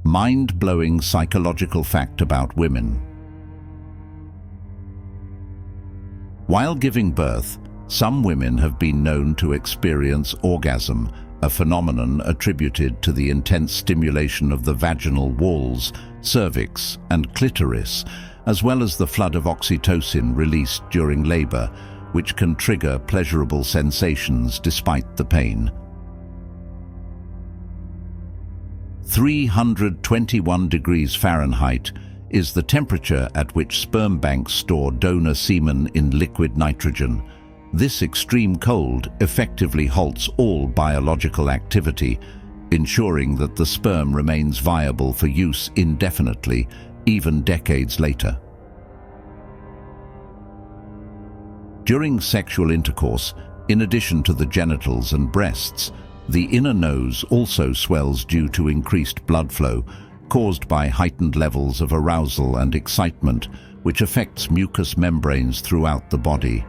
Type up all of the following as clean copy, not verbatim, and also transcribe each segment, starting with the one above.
Mind-blowing psychological fact about women. While giving birth, some women have been known to experience orgasm, a phenomenon attributed to the intense stimulation of the vaginal walls, cervix, and clitoris, as well as the flood of oxytocin released during labor, which can trigger pleasurable sensations despite the pain. 321 degrees Fahrenheit is the temperature at which sperm banks store donor semen in liquid nitrogen. This extreme cold effectively halts all biological activity, ensuring that the sperm remains viable for use indefinitely, even decades later. During sexual intercourse, in addition to the genitals and breasts, the inner nose also swells due to increased blood flow, caused by heightened levels of arousal and excitement, which affects mucous membranes throughout the body.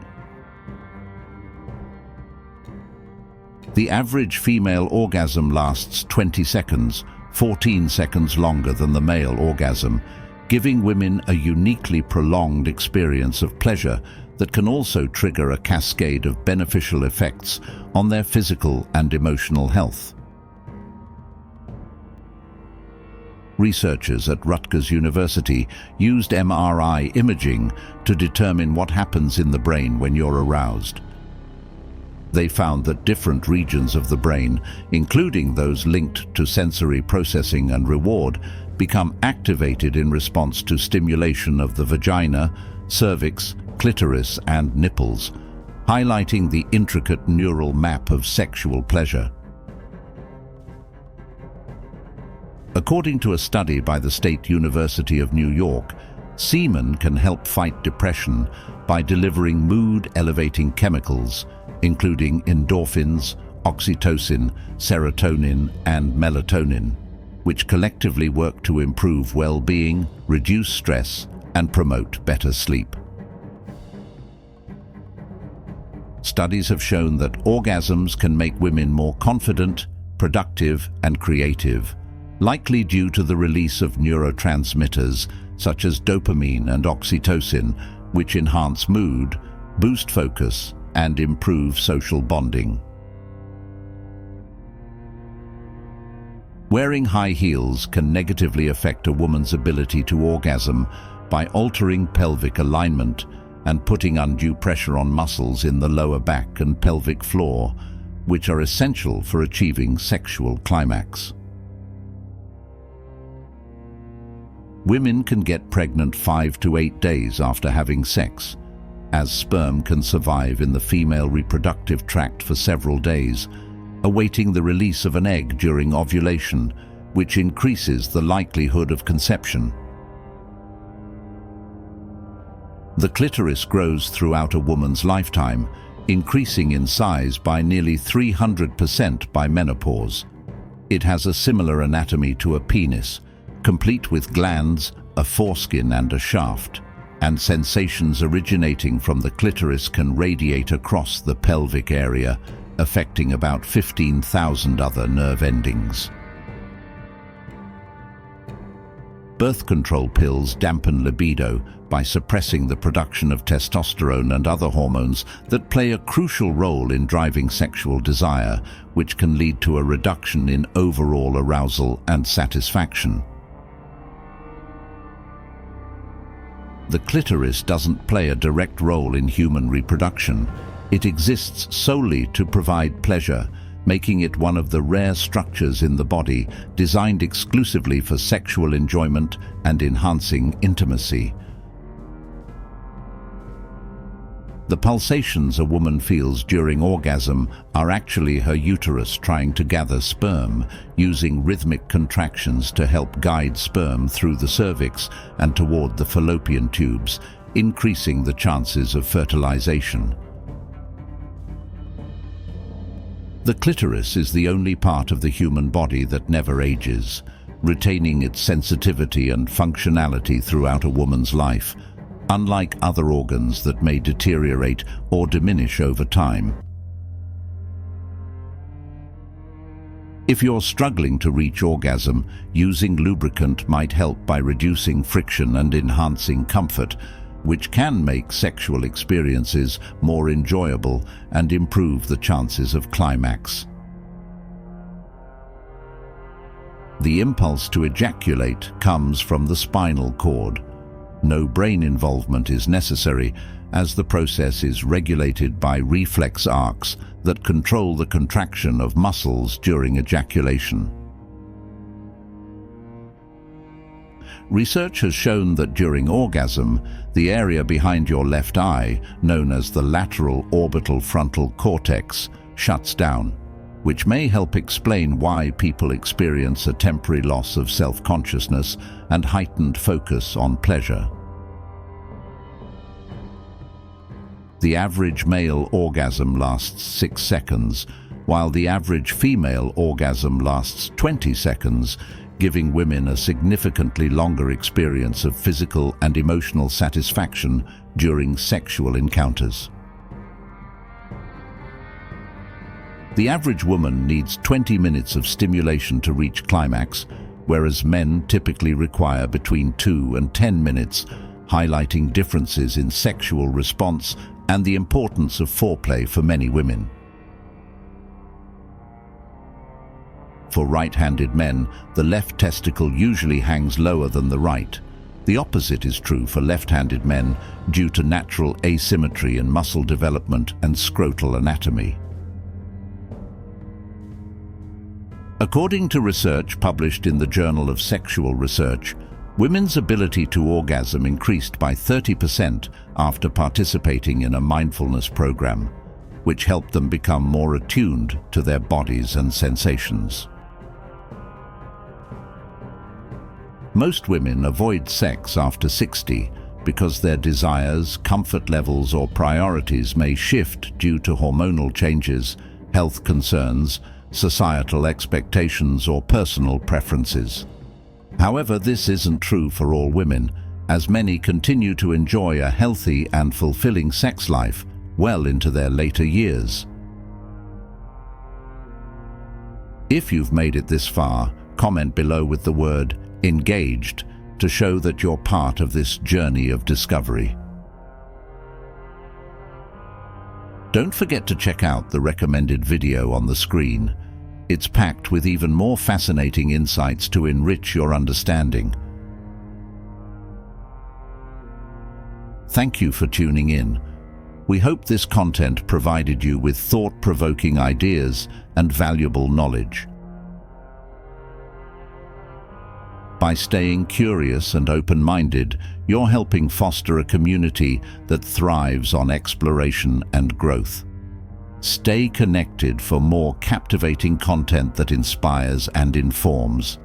The average female orgasm lasts 20 seconds, 14 seconds longer than the male orgasm, giving women a uniquely prolonged experience of pleasure that can also trigger a cascade of beneficial effects on their physical and emotional health. Researchers at Rutgers University used MRI imaging to determine what happens in the brain when you're aroused. They found that different regions of the brain, including those linked to sensory processing and reward, become activated in response to stimulation of the vagina, cervix, clitoris, and nipples, highlighting the intricate neural map of sexual pleasure. According to a study by the State University of New York, semen can help fight depression by delivering mood-elevating chemicals, including endorphins, oxytocin, serotonin, and melatonin, which collectively work to improve well-being, reduce stress, and promote better sleep. Studies have shown that orgasms can make women more confident, productive, and creative, likely due to the release of neurotransmitters such as dopamine and oxytocin, which enhance mood, boost focus, and improve social bonding. Wearing high heels can negatively affect a woman's ability to orgasm by altering pelvic alignment and putting undue pressure on muscles in the lower back and pelvic floor, which are essential for achieving sexual climax. Women can get pregnant 5 to 8 days after having sex, as sperm can survive in the female reproductive tract for several days, awaiting the release of an egg during ovulation, which increases the likelihood of conception. The clitoris grows throughout a woman's lifetime, increasing in size by nearly 300% by menopause. It has a similar anatomy to a penis, complete with glands, a foreskin, and a shaft, and sensations originating from the clitoris can radiate across the pelvic area, affecting about 15,000 other nerve endings. Birth control pills dampen libido by suppressing the production of testosterone and other hormones that play a crucial role in driving sexual desire, which can lead to a reduction in overall arousal and satisfaction. The clitoris doesn't play a direct role in human reproduction. It exists solely to provide pleasure, making it one of the rare structures in the body designed exclusively for sexual enjoyment and enhancing intimacy. The pulsations a woman feels during orgasm are actually her uterus trying to gather sperm, using rhythmic contractions to help guide sperm through the cervix and toward the fallopian tubes, increasing the chances of fertilization. The clitoris is the only part of the human body that never ages, retaining its sensitivity and functionality throughout a woman's life, unlike other organs that may deteriorate or diminish over time. If you're struggling to reach orgasm, using lubricant might help by reducing friction and enhancing comfort, which can make sexual experiences more enjoyable and improve the chances of climax. The impulse to ejaculate comes from the spinal cord. No brain involvement is necessary, as the process is regulated by reflex arcs that control the contraction of muscles during ejaculation. Research has shown that during orgasm, the area behind your left eye, known as the lateral orbital frontal cortex, shuts down, which may help explain why people experience a temporary loss of self-consciousness and heightened focus on pleasure. The average male orgasm lasts 6 seconds, while the average female orgasm lasts 20 seconds, giving women a significantly longer experience of physical and emotional satisfaction during sexual encounters. The average woman needs 20 minutes of stimulation to reach climax, whereas men typically require between 2 and 10 minutes, highlighting differences in sexual response and the importance of foreplay for many women. For right-handed men, the left testicle usually hangs lower than the right. The opposite is true for left-handed men due to natural asymmetry in muscle development and scrotal anatomy. According to research published in the Journal of Sexual Research, women's ability to orgasm increased by 30% after participating in a mindfulness program, which helped them become more attuned to their bodies and sensations. Most women avoid sex after 60 because their desires, comfort levels, or priorities may shift due to hormonal changes, health concerns, societal expectations, or personal preferences. However, this isn't true for all women, as many continue to enjoy a healthy and fulfilling sex life well into their later years. If you've made it this far, comment below with the word "engaged" to show that you're part of this journey of discovery. Don't forget to check out the recommended video on the screen. It's packed with even more fascinating insights to enrich your understanding. Thank you for tuning in. We hope this content provided you with thought-provoking ideas and valuable knowledge. By staying curious and open-minded, you're helping foster a community that thrives on exploration and growth. Stay connected for more captivating content that inspires and informs.